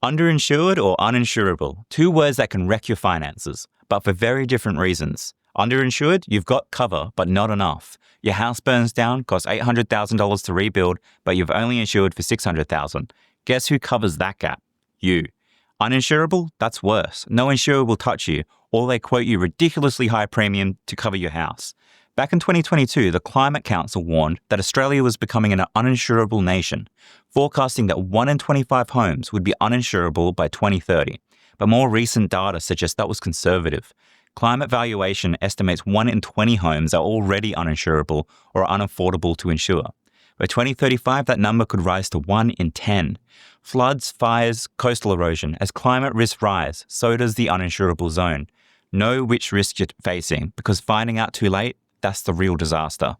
Underinsured or uninsurable, two words that can wreck your finances, but for very different reasons. Underinsured, you've got cover, but not enough. Your house burns down, costs $800,000 to rebuild, but you've only insured for $600,000. Guess who covers that gap? You. Uninsurable? That's worse. No insurer will touch you, or they quote you ridiculously high premium to cover your house. Back in 2022, the Climate Council warned that Australia was becoming an uninsurable nation, forecasting that 1 in 25 homes would be uninsurable by 2030. But more recent data suggests that was conservative. Climate Valuation estimates 1 in 20 homes are already uninsurable or unaffordable to insure. By 2035, that number could rise to 1 in 10. Floods, fires, coastal erosion. As climate risks rise, so does the uninsurable zone. Know which risk you're facing, because finding out too late, that's the real disaster.